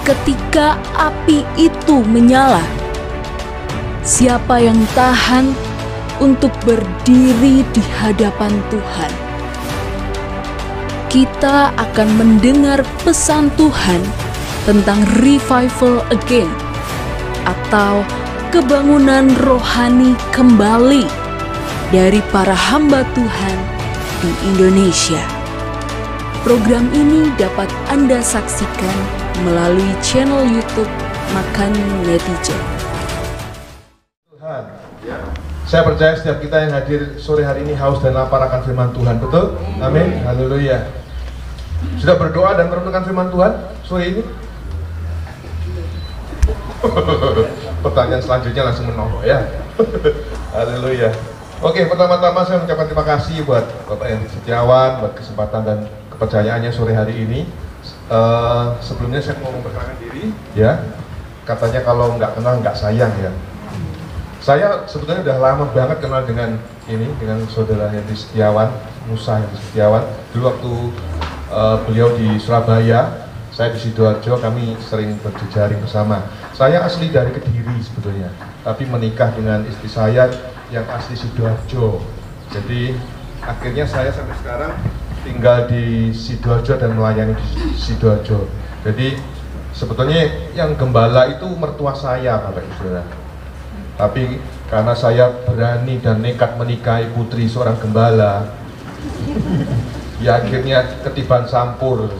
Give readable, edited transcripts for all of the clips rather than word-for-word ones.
ketika api itu menyala. Siapa yang tahan untuk berdiri di hadapan Tuhan? Kita akan mendengar pesan Tuhan tentang revival again atau kebangunan rohani kembali dari para hamba Tuhan di Indonesia. Program ini dapat Anda saksikan melalui channel YouTube Makan Netizen. Tuhan, saya percaya setiap kita yang hadir sore hari ini haus dan lapar akan firman Tuhan, betul? Amin, haleluya. Sudah berdoa dan merenungkan firman Tuhan sore ini? Pertanyaan selanjutnya langsung menolak ya. Haleluya. Oke, pertama-tama saya mengucapkan terima kasih buat Bapak Henry Setiawan buat kesempatan dan kepercayaannya sore hari ini. Sebelumnya saya mau memperkenalkan diri ya. Katanya kalau nggak kenal nggak sayang ya. Saya sebetulnya udah lama banget kenal dengan saudara Henry Setiawan, Musa Henry Setiawan. Dulu waktu beliau di Surabaya, saya di Sidoarjo, kami sering berjejaring bersama. Saya asli dari Kediri sebetulnya, tapi menikah dengan istri saya yang asli Sidoarjo. Jadi akhirnya saya sampai sekarang tinggal di Sidoarjo dan melayani di Sidoarjo. Jadi sebetulnya yang gembala itu mertua saya, Bapak Ibu Saudara. Tapi karena saya berani dan nekat menikahi putri seorang gembala, ya akhirnya ketiban sampur.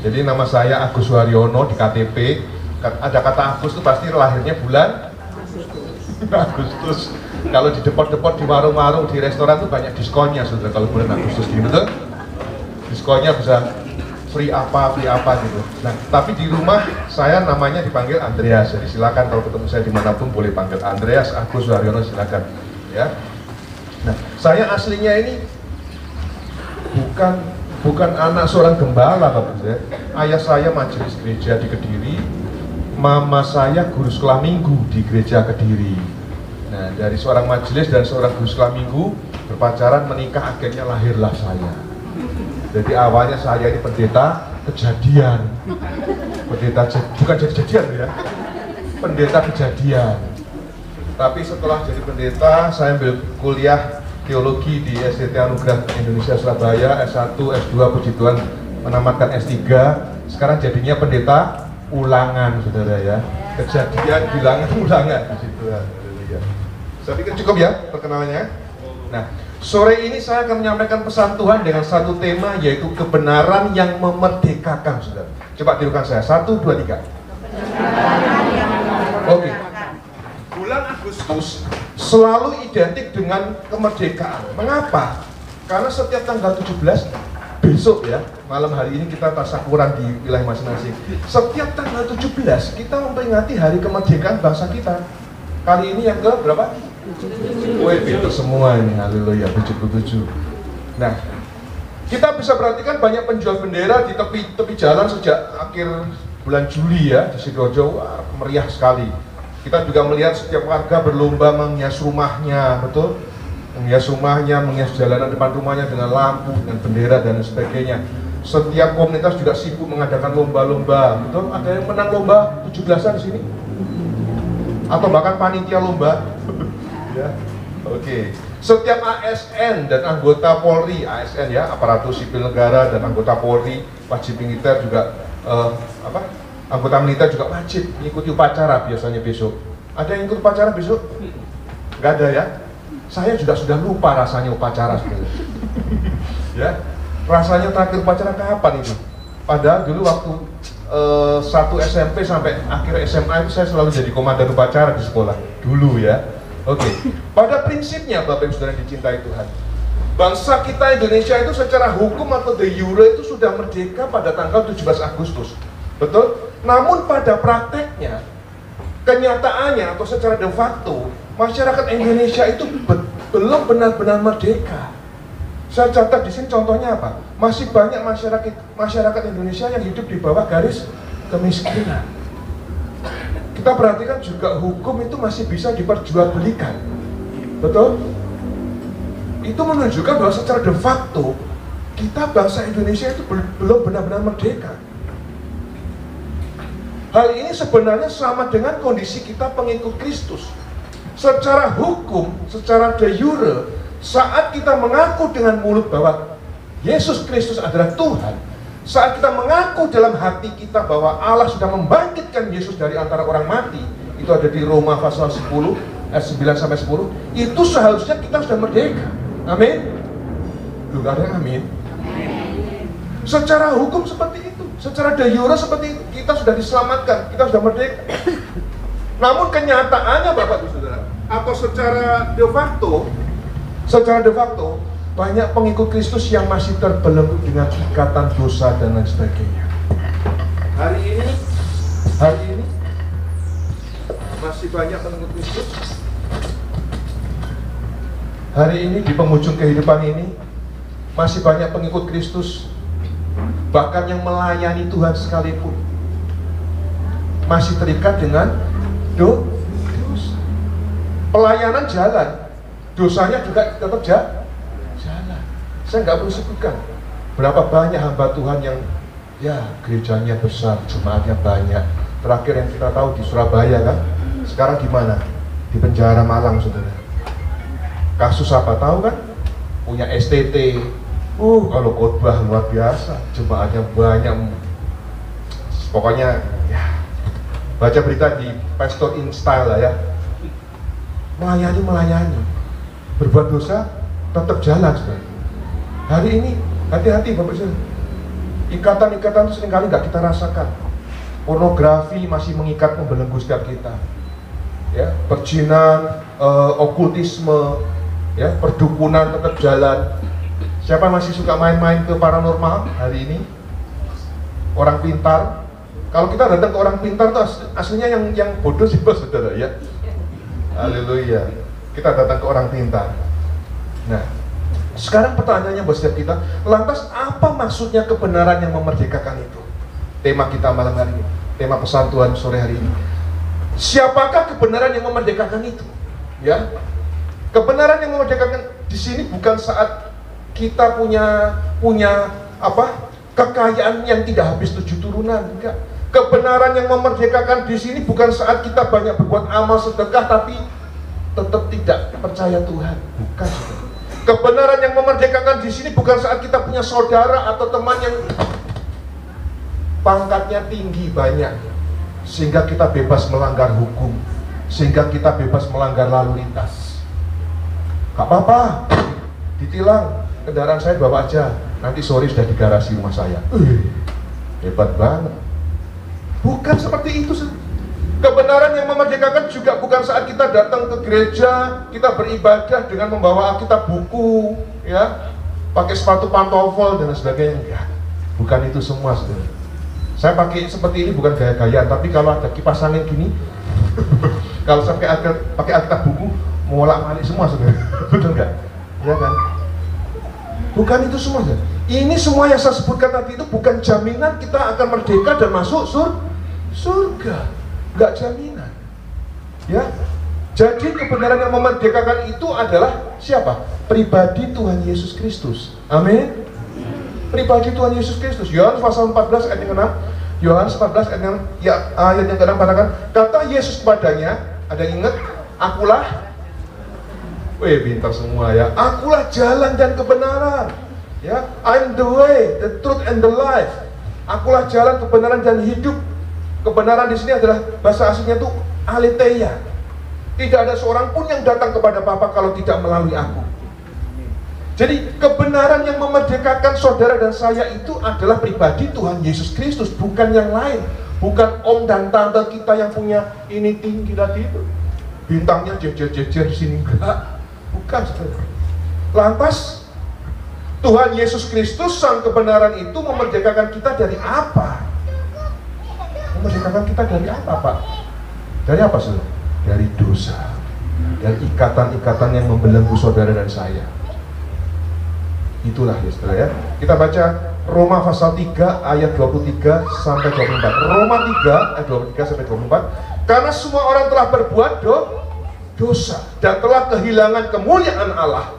Jadi nama saya Agus Waryono di KTP. Ada kata Agus itu pasti lahirnya bulan Agustus. Kalau di depot-depot, di warung-warung, di restoran itu banyak diskonnya, saudara. Kalau bulan Agustus gitu, betul? Diskonnya bisa free apa gitu. Nah, tapi di rumah saya namanya dipanggil Andreas. Jadi silakan kalau ketemu saya dimanapun boleh panggil Andreas Agus Waryono, silakan. Ya. Nah, saya aslinya ini bukan anak seorang gembala, Bapak Ibu. Ayah saya majelis gereja di Kediri, mama saya guru sekolah minggu di gereja Kediri. Nah, dari seorang majelis dan seorang guru sekolah minggu berpacaran, menikah, akhirnya lahirlah saya. Jadi awalnya saya ini pendeta kejadian, bukan jadi-jadian ya, pendeta kejadian. Tapi setelah jadi pendeta, saya ambil kuliah teologi di STT Anugerah Indonesia Surabaya, S1, S2, puji Tuhan menamatkan S3. Sekarang jadinya pendeta ulangan, saudara ya. Kejadian, bilangan, ulangan, puji Tuhan. Saya pikir cukup ya perkenalannya. Nah, sore ini saya akan menyampaikan pesan Tuhan dengan satu tema, yaitu kebenaran yang memerdekakan, saudara. Coba tirukan saya, 1, 2, 3. Oke. Bulan Agustus selalu identik dengan kemerdekaan. Mengapa? Karena setiap tanggal 17, besok ya, malam hari ini kita tasyakuran di wilayah masing-masing. Setiap tanggal 17 kita memperingati hari kemerdekaan bangsa kita. Kali ini yang ke berapa? Wih, pinter semua ini, haleluya, 77. Nah, kita bisa perhatikan banyak penjual bendera di tepi jalan sejak akhir bulan Juli ya, di Sidoarjo. Wah, meriah sekali. Kita juga melihat setiap warga berlomba menghias rumahnya, betul? Menghias rumahnya, menghias jalanan depan rumahnya dengan lampu, dengan bendera dan sebagainya. Setiap komunitas juga sibuk mengadakan lomba-lomba, betul? Ada yang menang lomba 17-an di sini? Atau bahkan panitia lomba? Ya, oke. Setiap ASN dan anggota Polri, ASN ya, aparatur sipil negara dan anggota Polri, wajib militer juga anggota militer juga wajib mengikuti upacara biasanya besok. Ada yang ikut upacara besok? Nggak ada ya? Saya juga sudah lupa rasanya upacara sebenarnya. Ya, rasanya terakhir upacara kapan itu? Padahal dulu waktu 1 SMP sampai akhir SMA itu saya selalu jadi komandan upacara di sekolah dulu ya. Oke, pada prinsipnya Bapak Ibu Saudara dicintai Tuhan, bangsa kita Indonesia itu secara hukum atau de jure itu sudah merdeka pada tanggal 17 Agustus. Betul? Namun pada prakteknya, kenyataannya atau secara de facto, masyarakat Indonesia itu belum benar-benar merdeka. Saya catat di sini contohnya apa? Masih banyak masyarakat Indonesia yang hidup di bawah garis kemiskinan. Kita perhatikan juga hukum itu masih bisa diperjualbelikan. Betul? Itu menunjukkan bahwa secara de facto kita bangsa Indonesia itu belum benar-benar merdeka. Hal ini sebenarnya sama dengan kondisi kita pengikut Kristus. Secara hukum, secara de jure, saat kita mengaku dengan mulut bahwa Yesus Kristus adalah Tuhan, saat kita mengaku dalam hati kita bahwa Allah sudah membangkitkan Yesus dari antara orang mati, itu ada di Roma pasal 10 ayat 9-10, itu seharusnya kita sudah merdeka. Amin. Juga ada yang amin. Secara hukum seperti itu, secara de jure seperti itu, kita sudah diselamatkan, kita sudah merdeka. Namun kenyataannya Bapak Ibu Saudara, atau secara de facto, banyak pengikut Kristus yang masih terbelenggu dengan ikatan dosa dan lain sebagainya. Hari ini masih banyak pengikut Kristus. Hari ini di penghujung kehidupan ini masih banyak pengikut Kristus, bahkan yang melayani Tuhan sekalipun masih terikat dengan dosa. Pelayanan jalan, dosanya juga tetap jalan. Saya nggak perlu sebutkan berapa banyak hamba Tuhan yang gerejanya besar, jemaatnya banyak. Terakhir yang kita tahu di Surabaya kan, sekarang di mana? Di penjara Malang, saudara. Kasus apa tahu kan? Punya STT. Kalau khotbah luar biasa, jemaatnya banyak. Pokoknya baca berita di Pastor in Style lah ya. Melayani, berbuat dosa tetap jalan, saudara. Hari ini hati-hati Bapak Ibu. Ikatan-ikatan itu seringkali nggak kita rasakan. Pornografi masih mengikat, membelenggu setiap kita. Ya, perjinan, okultisme, ya, perdukunan tetap jalan. Siapa masih suka main-main ke paranormal hari ini? Orang pintar. Kalau kita datang ke orang pintar tuh aslinya yang bodoh sih saudara ya. Haleluya. Kita datang ke orang pintar. Nah, sekarang pertanyaannya buat setiap kita, lantas apa maksudnya kebenaran yang memerdekakan itu? Tema kita malam hari ini, tema pesan Tuhan sore hari ini. Siapakah kebenaran yang memerdekakan itu? Ya, kebenaran yang memerdekakan di sini bukan saat kita punya kekayaan yang tidak habis 7 turunan, enggak. Kebenaran yang memerdekakan di sini bukan saat kita banyak berbuat amal sedekah tapi tetap tidak percaya Tuhan, bukan. Kebenaran yang memerdekakan di sini bukan saat kita punya saudara atau teman yang pangkatnya tinggi banyak, sehingga kita bebas melanggar hukum, sehingga kita bebas melanggar lalu lintas. Gak apa-apa, ditilang, kendaraan saya bawa aja, nanti sore sudah di garasi rumah saya. Hebat banget. Bukan seperti itu. Kebenaran yang memerdekakan juga bukan saat kita datang ke gereja, kita beribadah dengan membawa Alkitab buku, ya, pakai sepatu pantofel dan sebagainya. Enggak. Bukan itu semua, saudara. Saya pakai seperti ini bukan gaya-gayaan, tapi kalau ada kipas angin gini, kalau saya pakai Alkitab buku, molak-malik semua, saudara. Betul nggak? Ya kan? Bukan itu semua, saudara. Ini semua yang saya sebutkan tadi itu bukan jaminan kita akan merdeka dan masuk surga. Nggak jaminan. Ya. Jadi kebenaran yang memerdekakan itu adalah siapa? Pribadi Tuhan Yesus Kristus. Amin. Pribadi Tuhan Yesus Kristus. Yohanes pasal 14 ayat yang 6. Yohanes 14 ayat yang ke-6 katakan, kata Yesus kepadanya, ada yang ingat? Akulah, pintar semua ya. Akulah jalan dan kebenaran. Ya, I'm the way, the truth and the life. Akulah jalan, kebenaran dan hidup. Kebenaran di sini adalah bahasa aslinya itu aletheia. Tidak ada seorang pun yang datang kepada Bapa kalau tidak melalui aku. Jadi kebenaran yang memerdekakan saudara dan saya itu adalah pribadi Tuhan Yesus Kristus, bukan yang lain. Bukan om dan tante kita yang punya ini tinggi tadi itu, bintangnya jejer-jejer di sini, enggak. Bukan, saudara. Lantas Tuhan Yesus Kristus sang kebenaran itu memerdekakan kita dari apa? Memerdekakan kita dari apa, Pak? Dari apa, saudara? Dari dosa, dari ikatan-ikatan yang membelenggu saudara dan saya. Itulah ya, saudara ya. Kita baca Roma pasal 3 ayat 23 sampai 24. Roma 3 ayat 23 sampai 24. Karena semua orang telah berbuat dosa dan telah kehilangan kemuliaan Allah.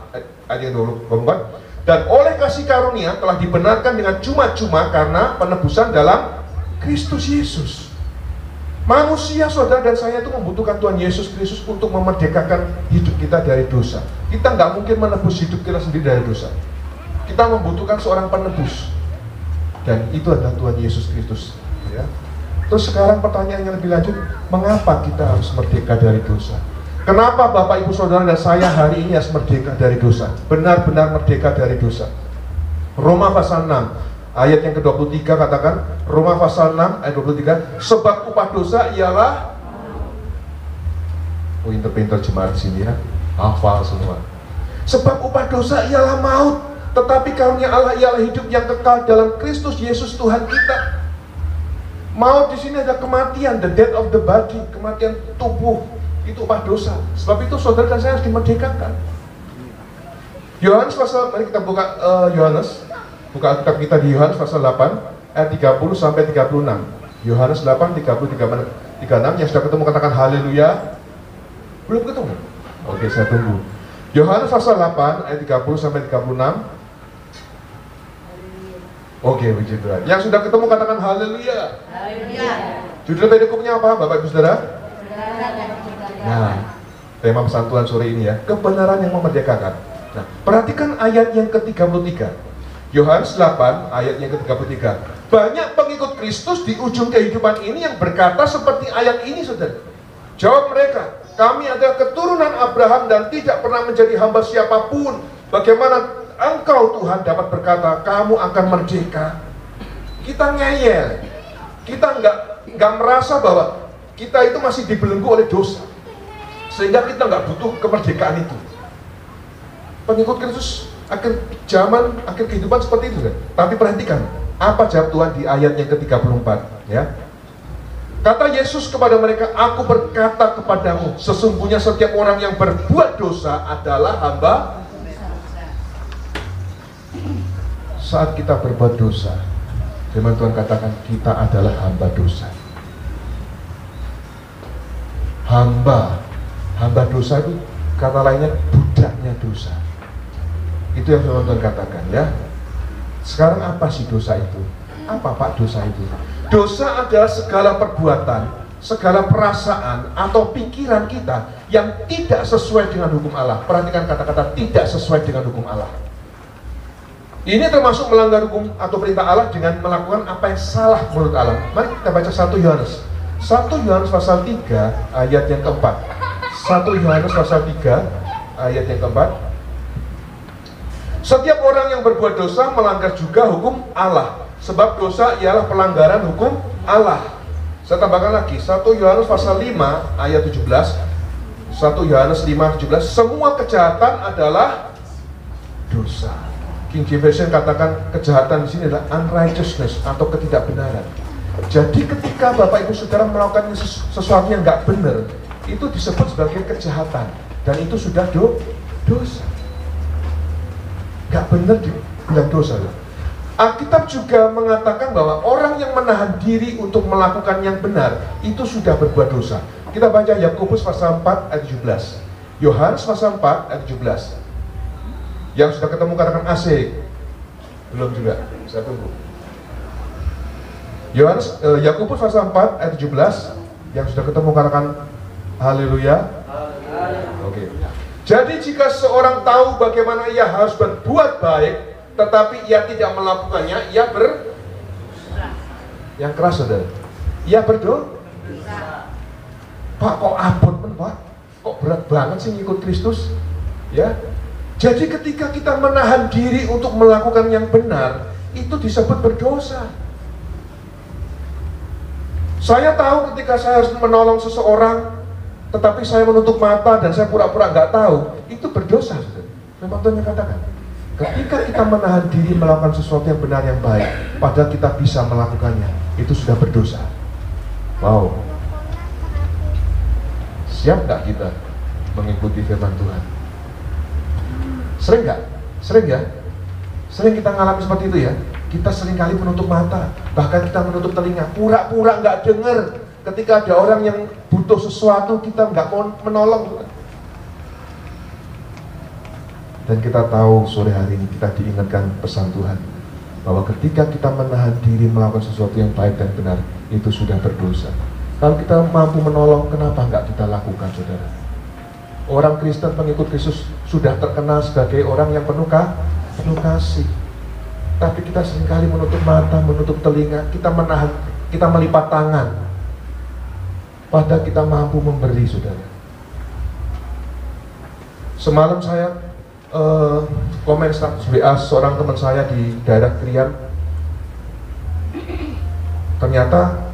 Ayat 24. Dan oleh kasih karunia telah dibenarkan dengan cuma-cuma karena penebusan dalam Kristus Yesus. Manusia, saudara dan saya itu membutuhkan Tuhan Yesus Kristus untuk memerdekakan hidup kita dari dosa. Kita nggak mungkin menebus hidup kita sendiri dari dosa. Kita membutuhkan seorang penebus, dan itu adalah Tuhan Yesus Kristus. Ya. Terus sekarang pertanyaan yang lebih lanjut, mengapa kita harus merdeka dari dosa? Kenapa Bapak Ibu Saudara dan saya hari ini harus merdeka dari dosa? Benar-benar merdeka dari dosa. Roma pasal 6 ayat yang ke-23 katakan, Roma pasal 6 ayat 23, sebab upah dosa ialah, pinter-pinter jemaat di sini ya, hafal semua. Sebab upah dosa ialah maut, tetapi karunia Allah ialah hidup yang kekal dalam Kristus Yesus Tuhan kita. Maut di sini ada kematian, the death of the body, kematian tubuh, itu upah dosa. Sebab itu saudara dan saya harus dimerdekakan. Yohanes pasal, mari kita buka buka Alkitab kita di Yohanes pasal 8 ayat 30 sampai 36. Yohanes 8 30 36. Yang sudah ketemu katakan haleluya. Belum ketemu? Oke, saya tunggu. Yohanes pasal 8 ayat 30 sampai 36. Oke, puji Tuhan. Yang sudah ketemu katakan haleluya. Haleluya. Judul perikopnya apa, Bapak Ibu Saudara? Nah, tema pesan Tuhan sore ini ya, kebenaran yang memerdekakan. Nah, perhatikan ayat yang ke-33. Yohanes 8 ayat yang ke-33. Banyak pengikut Kristus di ujung kehidupan ini yang berkata seperti ayat ini, saudara. Jawab mereka, kami adalah keturunan Abraham dan tidak pernah menjadi hamba siapapun. Bagaimana engkau Tuhan dapat berkata kamu akan merdeka? Kita ngeyel. Kita nggak merasa bahwa kita itu masih dibelenggu oleh dosa, sehingga kita nggak butuh kemerdekaan itu. Pengikut Kristus akhir zaman, akhir kehidupan seperti itu kan? Tapi perhatikan, apa jawab Tuhan di ayat yang ke-34 ya? Kata Yesus kepada mereka, aku berkata kepadamu, sesungguhnya setiap orang yang berbuat dosa adalah hamba. Saat kita berbuat dosa, firman Tuhan katakan kita adalah hamba dosa. Hamba dosa itu kata lainnya budaknya dosa. Itu yang firman Tuhan katakan ya. Sekarang apa sih dosa itu? Apa Pak dosa itu? Dosa adalah segala perbuatan, segala perasaan atau pikiran kita yang tidak sesuai dengan hukum Allah. Perhatikan kata-kata tidak sesuai dengan hukum Allah. Ini termasuk melanggar hukum atau perintah Allah dengan melakukan apa yang salah menurut Allah. Mari kita baca 1 Yohanes. 1 Yohanes pasal 3 ayat yang keempat. 1 Yohanes pasal 3 ayat yang keempat. Setiap orang yang berbuat dosa melanggar juga hukum Allah, sebab dosa ialah pelanggaran hukum Allah. Saya tambahkan lagi, 1 Yohanes pasal 5 ayat 17. 1 Yohanes 5:17, semua kejahatan adalah dosa. King James Version katakan kejahatan di sini adalah unrighteousness atau ketidakbenaran. Jadi ketika Bapak Ibu Saudara melakukan sesuatu yang nggak benar, itu disebut sebagai kejahatan, dan itu sudah dosa. Gak benar dibilang dosa. Alkitab juga mengatakan bahwa orang yang menahan diri untuk melakukan yang benar itu sudah berbuat dosa. Kita baca Yakobus pasal 4 ayat 17. Yohanes pasal 4 ayat 17. Yang sudah ketemu katakan asik. Belum juga, saya tunggu. Yakobus pasal 4 ayat 17. Yang sudah ketemu katakan haleluya. Oke. Jadi jika seorang tahu bagaimana ia harus berbuat baik, tetapi ia tidak melakukannya, ia yang keras saudara, ia berdosa. Pak kok abot Pak? Kok berat banget sih ngikut Kristus? Ya. Jadi ketika kita menahan diri untuk melakukan yang benar, itu disebut berdosa. Saya tahu ketika saya harus menolong seseorang, tetapi saya menutup mata dan saya pura-pura nggak tahu, itu berdosa. Memang Tuhan katakan, ketika kita menahan diri melakukan sesuatu yang benar yang baik, padahal kita bisa melakukannya, itu sudah berdosa. Wow. Siap nggak kita mengikuti firman Tuhan? Sering nggak? Sering ya? Sering kita ngalami seperti itu ya? Kita seringkali menutup mata, bahkan kita menutup telinga, pura-pura nggak dengar. Ketika ada orang yang butuh sesuatu, kita nggak mau menolong. Dan kita tahu sore hari ini kita diingatkan pesan Tuhan bahwa ketika kita menahan diri melakukan sesuatu yang baik dan benar, itu sudah berdosa. Kalau kita mampu menolong, kenapa nggak kita lakukan, saudara? Orang Kristen pengikut Kristus sudah terkenal sebagai orang yang penuh kasih. Tapi kita seringkali menutup mata, menutup telinga, kita menahan, kita melipat tangan. Padahal kita mampu memberi, saudara. Semalam saya komen status WA seorang teman saya di daerah Krian. Ternyata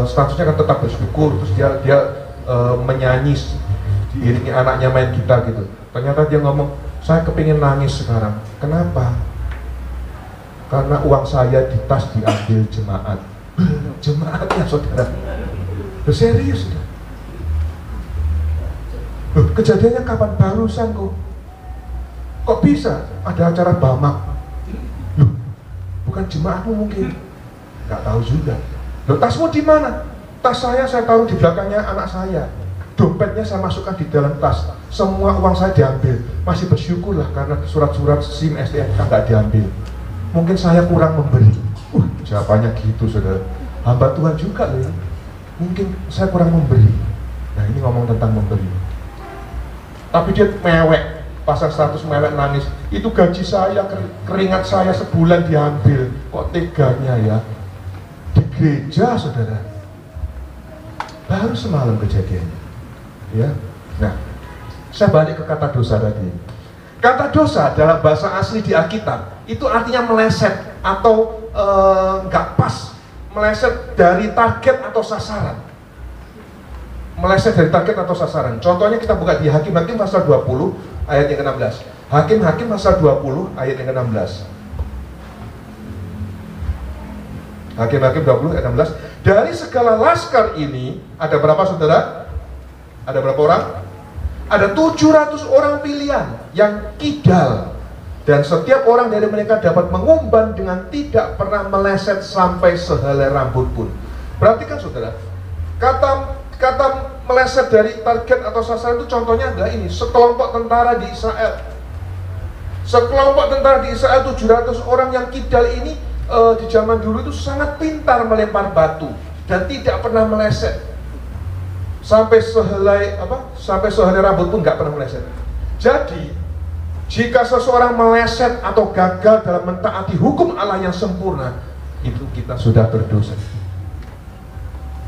statusnya kan tetap bersyukur, terus dia menyanyi diiringi anaknya main gitar gitu. Ternyata dia ngomong, saya kepingin nangis sekarang. Kenapa? Karena uang saya di tas diambil jemaat. Jemaatnya, saudara. Serius, saudara. Loh, kejadiannya kapan? Barusan kok. Kok bisa ada acara bamak? Loh, bukan jemaatmu mungkin? Nggak tahu juga. Loh, tasmu di mana? Tas saya taruh di belakangnya anak saya. Dompetnya saya masukkan di dalam tas. Semua uang saya diambil. Masih bersyukurlah karena surat-surat SIM, STNK nggak diambil. Mungkin saya kurang memberi. Jawabannya gitu, saudara. Hamba Tuhan juga loh. Mungkin saya kurang memberi. Nah, ini ngomong tentang memberi. Tapi dia mewek, pasang status mewek, nangis. Itu gaji saya, keringat saya sebulan diambil. Kok teganya ya? Di gereja, saudara. Baru semalam kejadiannya. Ya. Nah, saya balik ke kata dosa tadi. Kata dosa dalam bahasa asli di Alkitab itu artinya meleset atau nggak pas, meleset dari target atau sasaran. Meleset dari target atau sasaran. Contohnya kita buka di Hakim-Hakim pasal 20 ayat yang ke-16. Hakim-Hakim pasal 20 ayat yang ke-16. Hakim-Hakim 20 ayat 16. Dari segala laskar ini ada berapa, saudara? Ada berapa orang? Ada 700 orang pilihan yang kidal, dan setiap orang dari mereka dapat mengumban dengan tidak pernah meleset sampai sehelai rambut pun. Perhatikan, saudara, kata meleset dari target atau sasaran itu contohnya adalah ini, sekelompok tentara di Israel. Sekelompok tentara di Israel 700 orang yang kidal ini di zaman dulu itu sangat pintar melempar batu dan tidak pernah meleset sampai sehelai rambut pun nggak pernah meleset. Jadi jika seseorang meleset atau gagal dalam mentaati hukum Allah yang sempurna, itu kita sudah berdosa.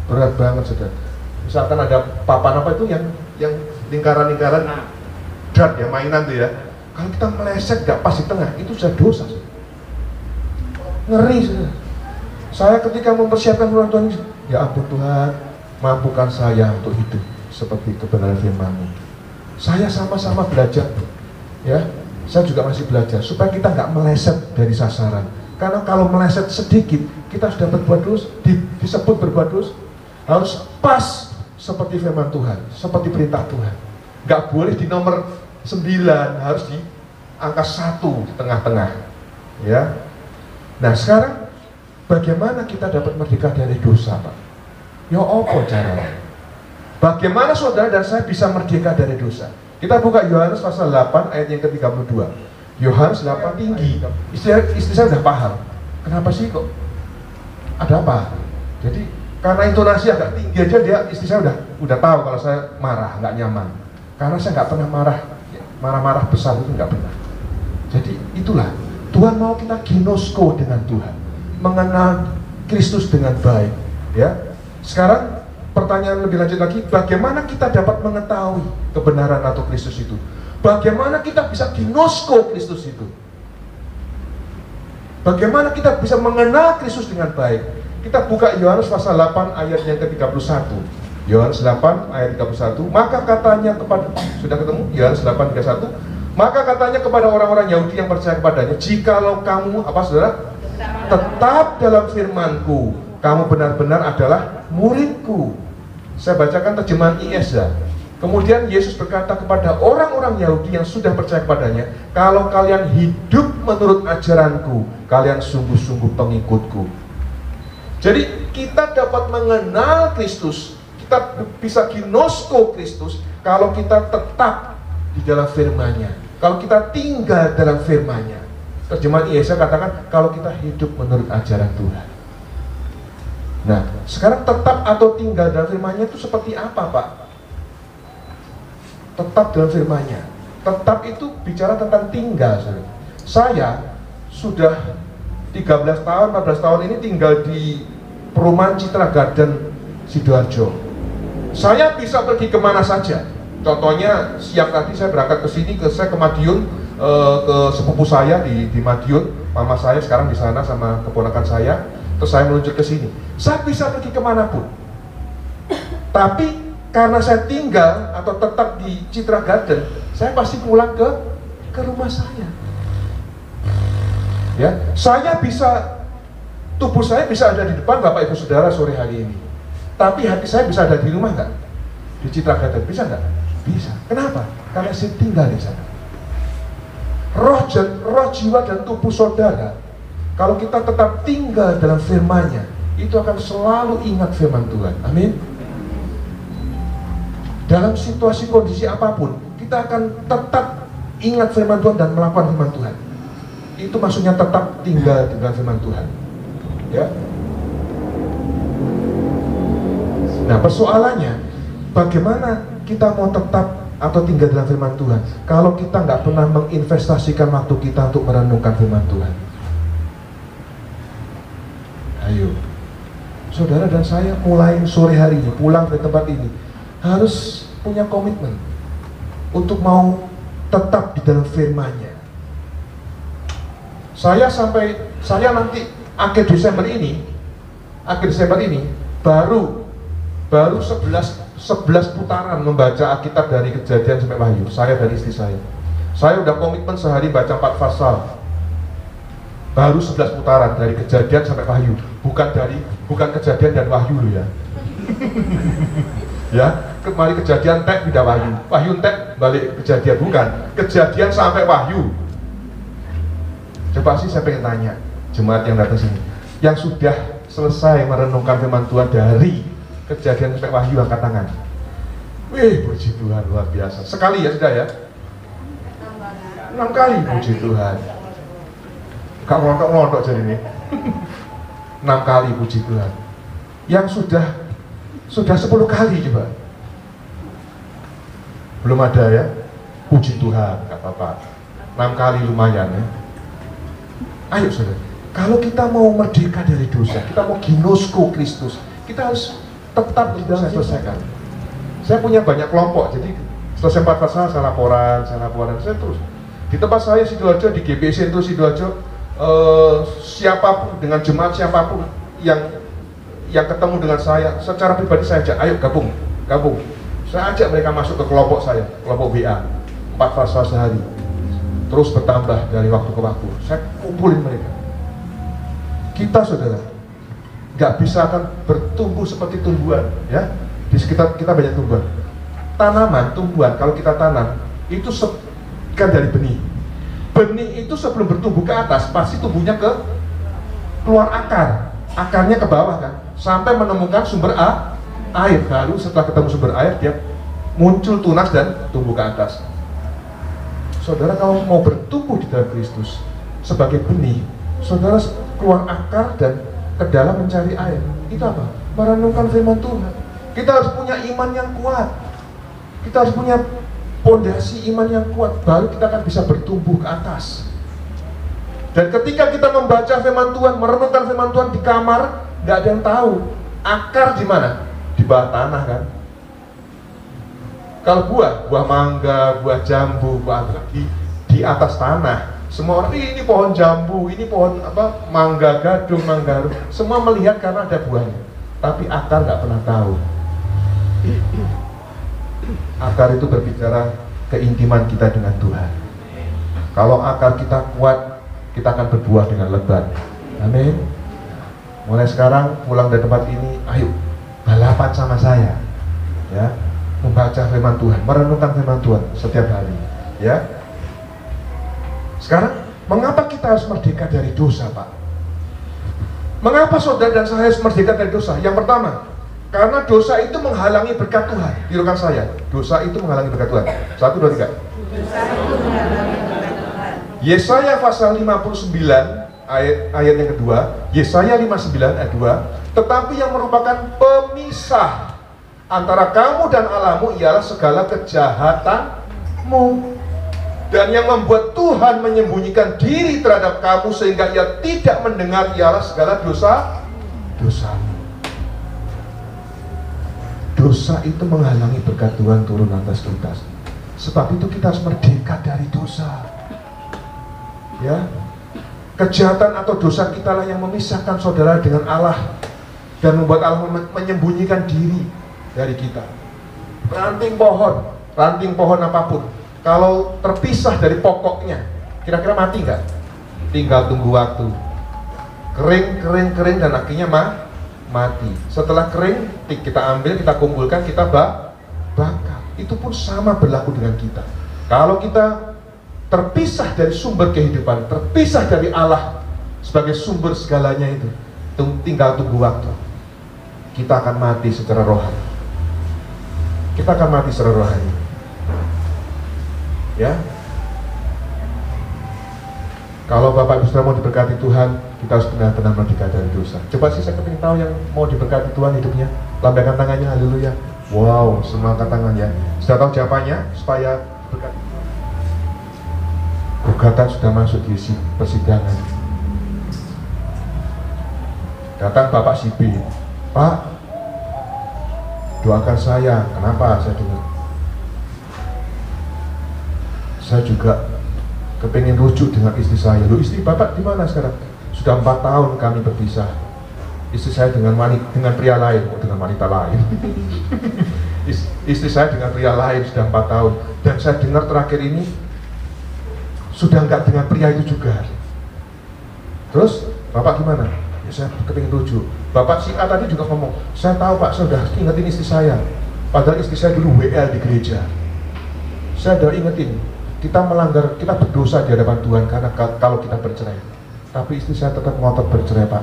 Berat banget, saudara. Misalkan ada papan apa itu yang lingkaran-lingkaran dart ya, mainan tuh ya. Kalau kita meleset nggak pas di tengah, itu sudah dosa, saudara. Ngeri, saudara. Saya ketika mempersiapkan firman Tuhan, ya ampun Tuhan, mampukan saya untuk hidup seperti kebenaran firman-Mu. Saya sama-sama belajar, ya. Saya juga masih belajar supaya kita nggak meleset dari sasaran. Karena kalau meleset sedikit, kita sudah berbuat dosa, disebut berbuat dosa. Harus pas seperti firman Tuhan, seperti perintah Tuhan. Nggak boleh di nomor 9, harus di angka 1 di tengah-tengah, ya. Nah, sekarang bagaimana kita dapat merdeka dari dosa, Pak? Ya apa caranya? Bagaimana saudara dan saya bisa merdeka dari dosa? Kita buka Yohanes pasal 8 ayat yang ke-32. Yohanes 8 tinggi. Istri saya udah paham. Kenapa sih kok? Ada apa? Jadi karena intonasi agak tinggi aja istri saya udah tahu kalau saya marah, nggak nyaman. Karena saya nggak pernah marah besar itu nggak pernah. Jadi itulah Tuhan mau kita ginosko dengan Tuhan, mengenal Kristus dengan baik, ya. Sekarang pertanyaan lebih lanjut lagi, bagaimana kita dapat mengetahui kebenaran atau Kristus itu? Bagaimana kita bisa ginosko Kristus itu? Bagaimana kita bisa mengenal Kristus dengan baik? Kita buka Yohanes pasal 8 ayat yang ke-31. Yohanes 8 ayat 31. Maka katanya kepada, sudah ketemu? Yohanes 8 31. Maka katanya kepada orang-orang Yahudi yang percaya kepadanya, jikalau kamu, apa saudara? Tetap dalam firman-Ku, kamu benar-benar adalah murid-Ku. Saya bacakan terjemahan IS ya. Kemudian Yesus berkata kepada orang-orang Yahudi yang sudah percaya kepadanya, kalau kalian hidup menurut ajaran-Ku, kalian sungguh-sungguh pengikut-Ku. Jadi kita dapat mengenal Kristus, kita bisa ginosko Kristus kalau kita tetap di dalam firman-Nya, kalau kita tinggal dalam firman-Nya. Terjemahan IS katakan kalau kita hidup menurut ajaran Tuhan. Nah, sekarang tetap atau tinggal dalam firman-Nya itu seperti apa, Pak? Tetap dalam firman-Nya. Tetap itu bicara tentang tinggal. Saya sudah 13 tahun, 14 tahun ini tinggal di perumahan Citra Garden Sidoarjo. Saya bisa pergi kemana saja. Contohnya siang tadi saya berangkat ke sini, saya ke Madiun, ke sepupu saya di Madiun. Mama saya sekarang di sana sama keponakan saya. Terus saya meluncur ke sini. Saya bisa pergi kemanapun. Tapi karena saya tinggal atau tetap di Citra Garden, saya pasti pulang ke rumah saya. Ya, saya bisa, tubuh saya bisa ada di depan Bapak Ibu Saudara sore hari ini. Tapi hati saya bisa ada di rumah nggak? Di Citra Garden, bisa nggak? Bisa. Kenapa? Karena saya tinggal di sana. Roh, jiwa dan tubuh saudara, kalau kita tetap tinggal dalam firman-Nya, itu akan selalu ingat firman Tuhan. Amin. Dalam situasi kondisi apapun, kita akan tetap ingat firman Tuhan dan melakukan firman Tuhan. Itu maksudnya tetap tinggal dengan firman Tuhan. Ya. Nah, persoalannya, bagaimana kita mau tetap atau tinggal dalam firman Tuhan kalau kita nggak pernah menginvestasikan waktu kita untuk merenungkan firman Tuhan? Ayo, saudara dan saya mulai sore hari ini pulang ke tempat ini harus punya komitmen untuk mau tetap di dalam firman-Nya. Saya nanti akhir Desember ini baru 11 putaran membaca Alkitab dari Kejadian sampai Wahyu. Saya dan istri saya udah komitmen sehari baca 4 pasal. Baru 11 putaran dari Kejadian sampai Wahyu, bukan Kejadian dan Wahyu loh ya. Ya, kemarin Kejadian tek pindah Wahyu, Wahyu tek balik Kejadian, bukan. Kejadian sampai Wahyu. Coba sih saya pengen tanya jemaat yang datang sini, yang sudah selesai merenungkan firman Tuhan dari Kejadian sampai Wahyu, angkat tangan. Wih, puji Tuhan, luar biasa. Sekali ya sudah ya? 6 kali, puji Tuhan. Gak ngelontok-ngelontok jadi ini. 6 kali, puji Tuhan. Yang sudah 10 kali coba. Belum ada ya? Puji Tuhan, gak apa-apa. 6 kali lumayan ya. Ayo saudara, kalau kita mau merdeka dari dosa, kita mau ginosko Kristus, kita harus tetap di dalam selesaikan. Saya punya banyak kelompok, jadi selesai 4 pasal saya laporan, saya terus. Di tempat saya Sidoarjo, di GBC itu Sidoarjo, siapapun dengan jemaat siapapun yang ketemu dengan saya, secara pribadi saya ajak, ayo gabung. Saya ajak mereka masuk ke kelompok saya, kelompok WA, 4 pasal sehari. Terus bertambah dari waktu ke waktu. Saya kumpulin mereka. Kita saudara, nggak bisa akan bertumbuh seperti tumbuhan, ya. Di sekitar kita banyak tumbuhan. Tanaman, tumbuhan, kalau kita tanam, itu kan dari benih. Benih itu sebelum bertumbuh ke atas, pasti tumbuhnya keluar akar. Akarnya ke bawah kan, sampai menemukan sumber air. Baru setelah ketemu sumber air, dia muncul tunas dan tumbuh ke atas. Saudara kalau mau bertumbuh di dalam Kristus sebagai benih, saudara keluar akar dan ke dalam mencari air. Itu apa? Merenungkan firman Tuhan. Kita harus punya iman yang kuat. Kita harus punya pondasi iman yang kuat, baru kita akan bisa bertumbuh ke atas. Dan ketika kita membaca firman Tuhan, merenungkan firman Tuhan di kamar, nggak ada yang tahu akar di mana? Di bawah tanah kan? Kalau buah mangga, buah jambu, buah apa di atas tanah. Semua orang, ini pohon jambu, ini pohon apa, mangga gadung, mangga harum. Semua melihat karena ada buahnya. Tapi akar nggak pernah tahu. Akar itu berbicara keintiman kita dengan Tuhan. Kalau akar kita kuat, kita akan berbuah dengan lebat. Amin. Mulai sekarang pulang dari tempat ini, ayo balapan sama saya, ya. Membaca firman Tuhan, merenungkan firman Tuhan setiap hari, ya. Sekarang, mengapa kita harus merdeka dari dosa, Pak? Mengapa saudara dan saya harus merdeka dari dosa? Yang pertama, karena dosa itu menghalangi berkat Tuhan. Tirukan saya, dosa itu menghalangi berkat Tuhan. 1, 2, 3. Dosa itu menghalangi berkat Tuhan. Yesaya pasal 59 ayat yang kedua, Yesaya 59 ayat 2, tetapi yang merupakan pemisah antara kamu dan Allahmu ialah segala kejahatanmu. Dan yang membuat Tuhan menyembunyikan diri terhadap kamu sehingga ia tidak mendengar ialah segala dosamu. Dosa itu menghalangi berkat Tuhan turun atas kita. Sebab itu kita harus merdeka dari dosa. Ya, kejahatan atau dosa kita lah yang memisahkan saudara dengan Allah dan membuat Allah menyembunyikan diri dari kita. Ranting pohon apapun, kalau terpisah dari pokoknya, kira-kira mati nggak? Tinggal tunggu waktu. Kering dan akhirnya mati. Setelah kering, kita ambil, kita kumpulkan, kita bakar. Itu pun sama berlaku dengan kita. Kalau kita terpisah dari sumber kehidupan, terpisah dari Allah sebagai sumber segalanya itu, tinggal tunggu waktu. Kita akan mati secara rohani. Kita akan mati secara rohani. Ya. Kalau Bapak Ibu Saudara mau diberkati Tuhan, kita harus benar-benar merdeka dari dosa. Coba sih saya ingin tahu yang mau diberkati Tuhan hidupnya, lambaikan tangannya, haleluya. Wow, semua angkat tangan ya. Sudah tahu jawabannya supaya berkati. Gugatan sudah masuk di persidangan. Datang Bapak si B, Pak, doakan saya. Kenapa? Saya dengar. Saya juga kepingin rujuk dengan istri saya. Loh, istri Bapak di mana sekarang? Sudah 4 tahun kami berpisah. Istri saya dengan pria lain, dengan wanita lain. Istri saya dengan pria lain sudah 4 tahun. Dan saya dengar terakhir ini sudah enggak dengan pria itu juga. Terus Bapak gimana? Ya, saya kepingin rujuk. Bapak si A tadi juga ngomong, saya tahu Pak, saya sudah ingetin istri saya. Padahal istri saya dulu WL di gereja. Saya sudah ingetin, kita melanggar, kita berdosa di hadapan Tuhan karena kalau kita bercerai. Tapi istri saya tetap ngotot bercerai, Pak.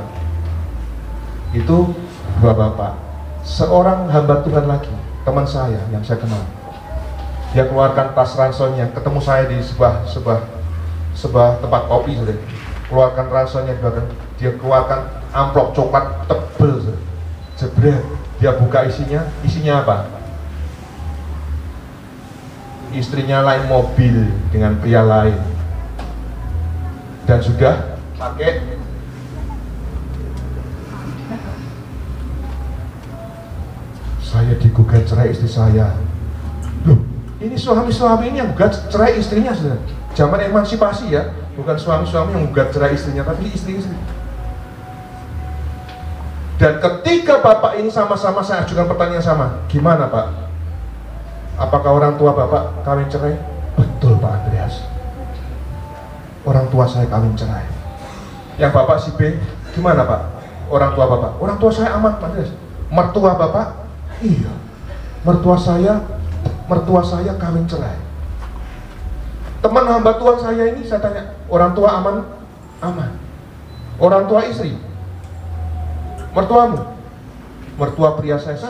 Itu Bapak. Seorang hamba Tuhan lagi, teman saya yang saya kenal. Dia keluarkan tas ransonnya, ketemu saya di sebuah tempat kopi, sudah. Keluarkan ransonnya, dia keluarkan amplop coklat tebel, jebret. Dia buka isinya apa? Istrinya lain mobil dengan pria lain dan sudah pakai saya digugat cerai istri saya. Loh, ini suami-suami ini yang gugat cerai istrinya, sudah. Zaman emansipasi ya, bukan suami-suami yang gugat cerai istrinya, tapi istri-istri. Dan ketika Bapak ini sama-sama saya ajukan pertanyaan sama, gimana Pak? Apakah orang tua Bapak kawin cerai? Betul Pak Andreas. Orang tua saya kawin cerai. Yang Bapak si B, gimana Pak? Orang tua Bapak? Orang tua saya aman Pak Andreas. Mertua Bapak? Iya. Mertua saya kawin cerai. Teman hamba Tuhan saya ini saya tanya, orang tua aman? Aman. Orang tua istri? Mertuamu? Mertua pria saya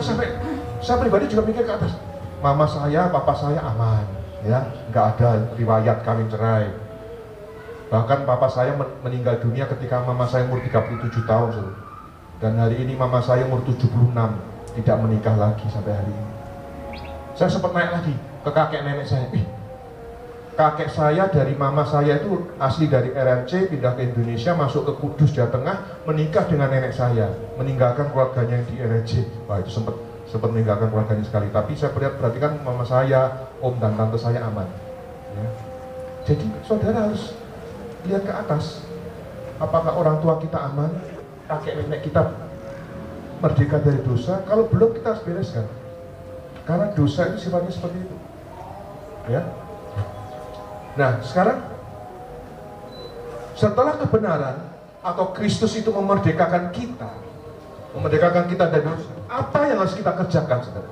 pribadi juga mikir ke atas. Mama saya, papa saya aman, ya, nggak ada riwayat kawin cerai. Bahkan papa saya meninggal dunia ketika mama saya umur 37 tahun, so. Dan hari ini mama saya umur 76, tidak menikah lagi sampai hari ini. Saya sempat naik lagi ke kakek nenek saya. Kakek saya dari mama saya itu asli dari RNC, pindah ke Indonesia, masuk ke Kudus, Jawa Tengah, menikah dengan nenek saya, meninggalkan keluarganya yang di RNC. Wah, itu sempat meninggalkan keluarganya sekali. Tapi saya berarti kan mama saya, om dan tante saya aman, ya. Jadi saudara harus lihat ke atas, apakah orang tua kita aman, kakek nenek kita merdeka dari dosa. Kalau belum, kita harus bereskan, karena dosa itu sifatnya seperti itu, ya. Nah sekarang setelah kebenaran atau Kristus itu memerdekakan kita dari dosa, apa yang harus kita kerjakan, saudara?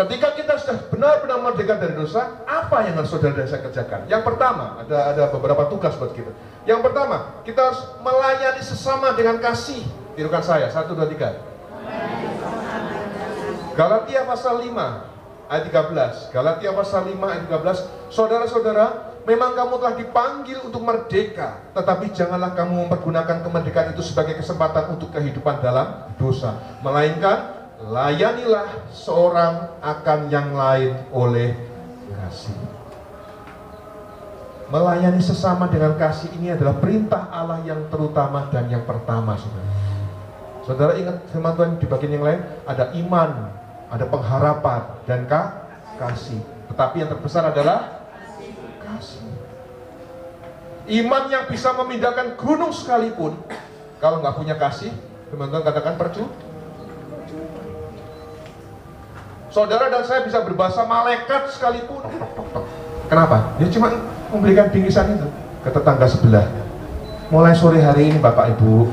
Ketika kita sudah benar-benar merdeka dari dosa, apa yang harus saudara saya kerjakan? Yang pertama, ada beberapa tugas buat kita. Yang pertama, kita harus melayani sesama dengan kasih. Tirukan saya, 1, 2, 3. Galatia pasal 5 ayat 13. Galatia pasal 5 ayat 13. Saudara-saudara, memang kamu telah dipanggil untuk merdeka, tetapi janganlah kamu mempergunakan kemerdekaan itu sebagai kesempatan untuk kehidupan dalam dosa, melainkan layanilah seorang akan yang lain oleh kasih. Melayani sesama dengan kasih ini adalah perintah Allah yang terutama dan yang pertama, saudara. Saudara ingat firman Tuhan di bagian yang lain, ada iman, ada pengharapan, dan kasih. Tetapi yang terbesar adalah kasih. Iman yang bisa memindahkan gunung sekalipun, kalau nggak punya kasih, firman Tuhan katakan percuma. Saudara dan saya bisa berbahasa malaikat sekalipun. Kenapa? Dia cuma memberikan bingkisan itu ke tetangga sebelah. Mulai sore hari ini Bapak Ibu,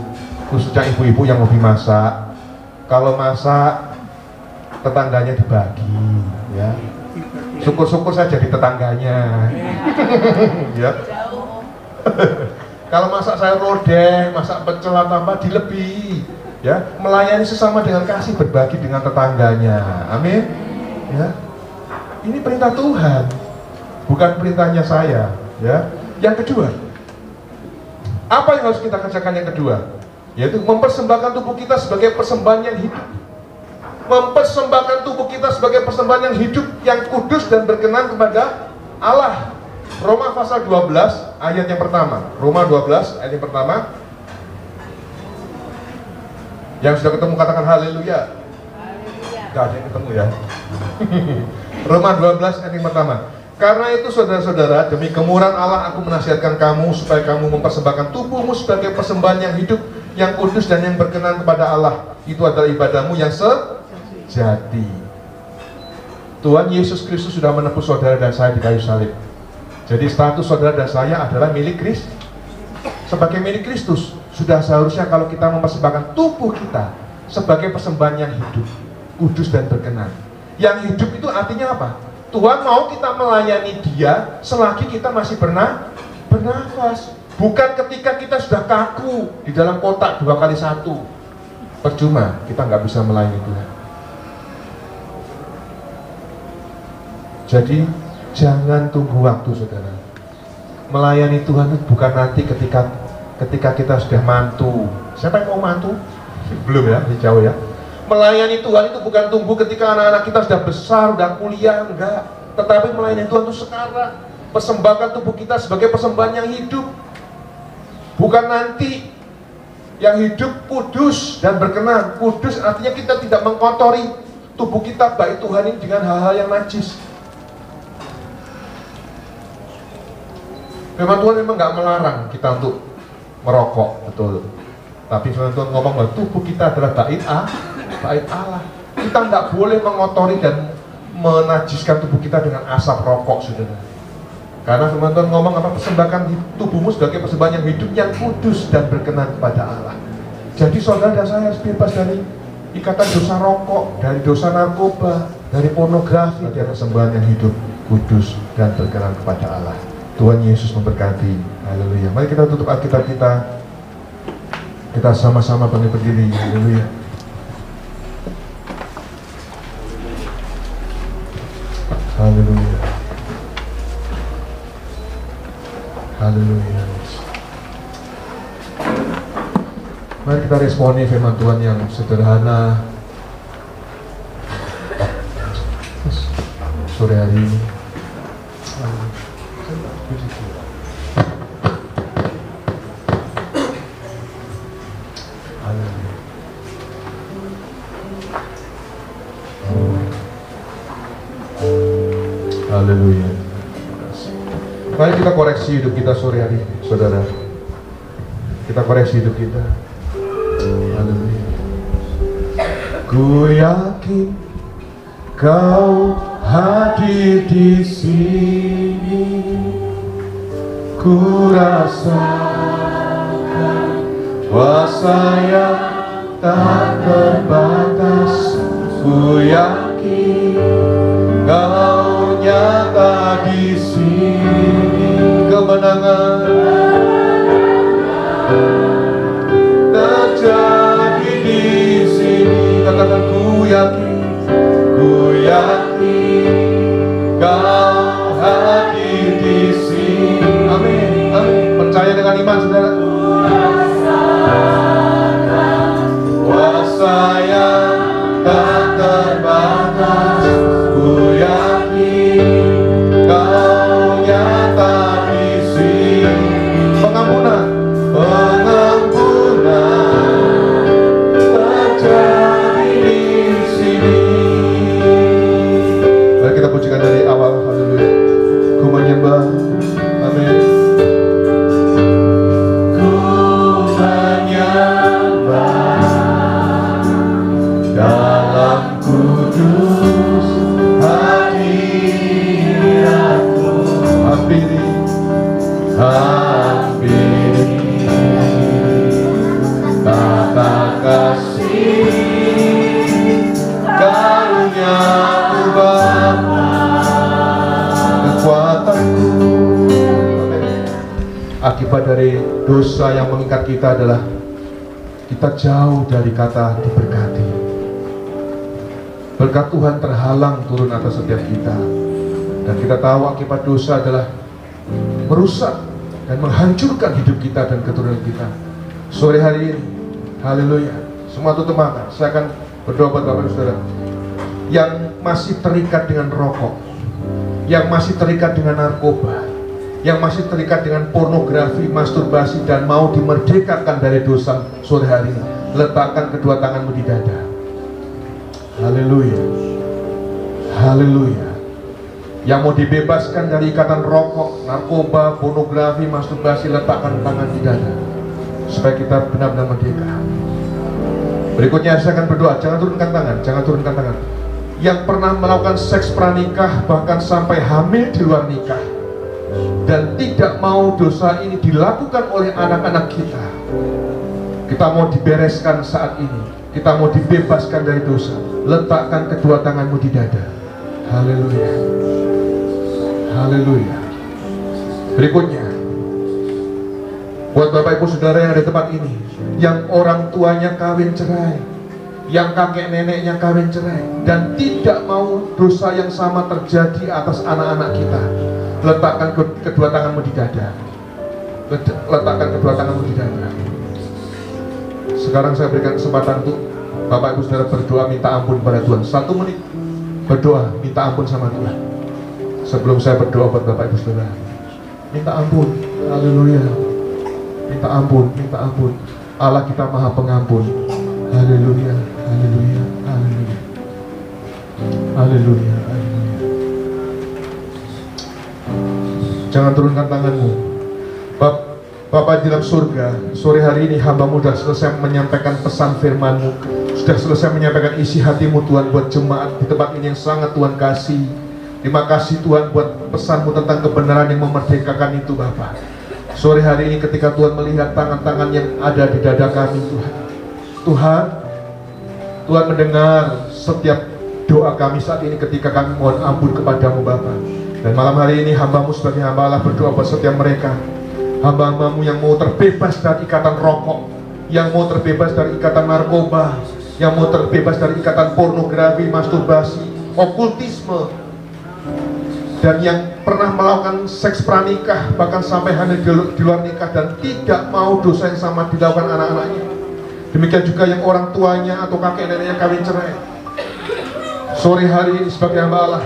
khususnya ibu-ibu yang hobi masak, kalau masak tetangganya dibagi, ya. Syukur-syukur saya jadi tetangganya. Ya. Kalau masak sayur lodeh, masak pecel atau apa dilebih, ya. Melayani sesama dengan kasih, berbagi dengan tetangganya. Amin. Ya. Ini perintah Tuhan, bukan perintahnya saya, ya. Yang kedua, apa yang harus kita kerjakan yang kedua? Yaitu mempersembahkan tubuh kita sebagai persembahan yang hidup. Mempersembahkan tubuh kita sebagai persembahan yang hidup, yang kudus dan berkenan kepada Allah. Roma pasal 12 ayat yang pertama. Roma 12 ayat yang pertama. Yang sudah ketemu katakan haleluya. Gak ada yang ketemu ya. Roma 12 ayat yang pertama. Karena itu saudara-saudara, demi kemurahan Allah aku menasihatkan kamu supaya kamu mempersembahkan tubuhmu sebagai persembahan yang hidup, yang kudus dan yang berkenan kepada Allah. Itu adalah ibadahmu yang sejati. Tuhan Yesus Kristus sudah menebus saudara dan saya di kayu salib. Jadi status saudara dan saya adalah milik Kristus. Sebagai milik Kristus, sudah seharusnya kalau kita mempersembahkan tubuh kita sebagai persembahan yang hidup, kudus dan berkenan. Yang hidup itu artinya apa? Tuhan mau kita melayani Dia selagi kita masih bernafas. Bukan ketika kita sudah kaku di dalam kotak 2x1. Percuma, kita nggak bisa melayani Tuhan. Jadi jangan tunggu waktu, saudara. Melayani Tuhan itu bukan nanti ketika kita sudah mantu. Siapa yang mau mantu? Belum ya, di jauh ya. Melayani Tuhan itu bukan tunggu ketika anak-anak kita sudah besar, sudah kuliah, enggak. Tetapi melayani Tuhan itu sekarang. Persembahkan tubuh kita sebagai persembahan yang hidup, bukan nanti. Yang hidup, kudus dan berkenan. Kudus artinya kita tidak mengkotori tubuh kita baik Tuhan ini dengan hal-hal yang najis. Firman Tuhan memang nggak melarang kita untuk merokok, betul. Tapi firman Tuhan ngomong bahwa tubuh kita adalah bait Allah. Kita nggak boleh mengotori dan menajiskan tubuh kita dengan asap rokok, saudara. Karena firman Tuhan ngomong apa? Persembahkan tubuhmu sebagai persembahan yang hidup, yang kudus dan berkenan kepada Allah. Jadi saudara dan saya harus bebas dari ikatan dosa rokok, dari dosa narkoba, dari pornografi, dan persembahan yang hidup, kudus dan berkenan kepada Allah. Tuhan Yesus memberkati. Haleluya. Mari kita tutup Alkitab kita. Kita sama-sama berdiri. Haleluya. Haleluya. Haleluya. Mari kita responi firman Tuhan yang sederhana sore hari ini. Haleluya. Mari kita koreksi hidup kita sore hari, saudara. Kita koreksi hidup kita. Haleluya. Ku yakin Kau hadir di sini. Ku rasakan kuasa yang tak terbatas. Ku yakin Kau nyata di sini. Kemenangan terjadi di sini. Katakan ku yakin Kau hadir Amin. Tata kasih karuniamu Bapa, kekuatanku. Akibat dari dosa yang mengikat kita adalah kita jauh dari kata diberkati. Berkat Tuhan terhalang turun atas setiap kita. Dan kita tahu akibat dosa adalah merusak dan menghancurkan hidup kita dan keturunan kita. Sore hari ini, haleluya, semua tutup mata. Saya akan berdoa buat Bapak dan Saudara yang masih terikat dengan rokok, yang masih terikat dengan narkoba, yang masih terikat dengan pornografi, masturbasi, dan mau dimerdekakan dari dosa. Sore hari ini, letakkan kedua tanganmu di dada. Haleluya, haleluya. Yang mau dibebaskan dari ikatan rokok, narkoba, pornografi, masturbasi, letakkan tangan di dada supaya kita benar-benar merdeka. Berikutnya saya akan berdoa. Jangan turunkan tangan, jangan turunkan tangan. Yang pernah melakukan seks pranikah, bahkan sampai hamil di luar nikah, dan tidak mau dosa ini dilakukan oleh anak-anak kita, kita mau dibereskan saat ini. Kita mau dibebaskan dari dosa. Letakkan kedua tanganmu di dada. Haleluya, haleluya. Berikutnya, buat Bapak Ibu Saudara yang ada di tempat ini, yang orang tuanya kawin cerai, yang kakek neneknya kawin cerai, dan tidak mau dosa yang sama terjadi atas anak-anak kita, letakkan kedua tanganmu di dada. Letakkan kedua tanganmu di dada. Sekarang saya berikan kesempatan untuk Bapak Ibu Saudara berdoa minta ampun pada Tuhan. 1 menit berdoa minta ampun sama Tuhan. Sebelum saya berdoa buat Bapak Ibu Saudara, minta ampun. Haleluya. Minta ampun, minta ampun. Allah kita Maha Pengampun. Haleluya, haleluya, haleluya. Haleluya, haleluya. Jangan turunkan tanganmu. Bapak di dalam surga, sore hari ini hambamu sudah selesai menyampaikan pesan firman-Mu, sudah selesai menyampaikan isi hatimu Tuhan buat jemaat di tempat ini yang sangat Tuhan kasih. Terima kasih Tuhan buat pesan-Mu tentang kebenaran yang memerdekakan itu Bapak. Sore hari ini ketika Tuhan melihat tangan-tangan yang ada di dada kami Tuhan mendengar setiap doa kami saat ini ketika kami mohon ampun kepadamu Bapak. Dan malam hari ini hambamu sebagai hamba Allah berdoa buat setiap mereka, hamba-hambamu yang mau terbebas dari ikatan rokok, yang mau terbebas dari ikatan narkoba, yang mau terbebas dari ikatan pornografi, masturbasi, okultisme, dan yang pernah melakukan seks pranikah bahkan sampai hamil di luar nikah dan tidak mau dosa yang sama dilakukan anak-anaknya. Demikian juga yang orang tuanya atau kakek neneknya kawin cerai. Sore hari ini sebagai hamba Allah,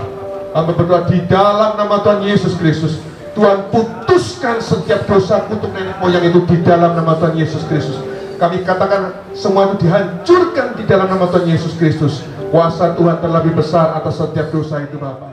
hamba berdoa di dalam nama Tuhan Yesus Kristus, Tuhan putuskan setiap dosa kutuk nenek moyang itu di dalam nama Tuhan Yesus Kristus. Kami katakan semua itu dihancurkan di dalam nama Tuhan Yesus Kristus. Kuasa Tuhan terlebih besar atas setiap dosa itu Bapak.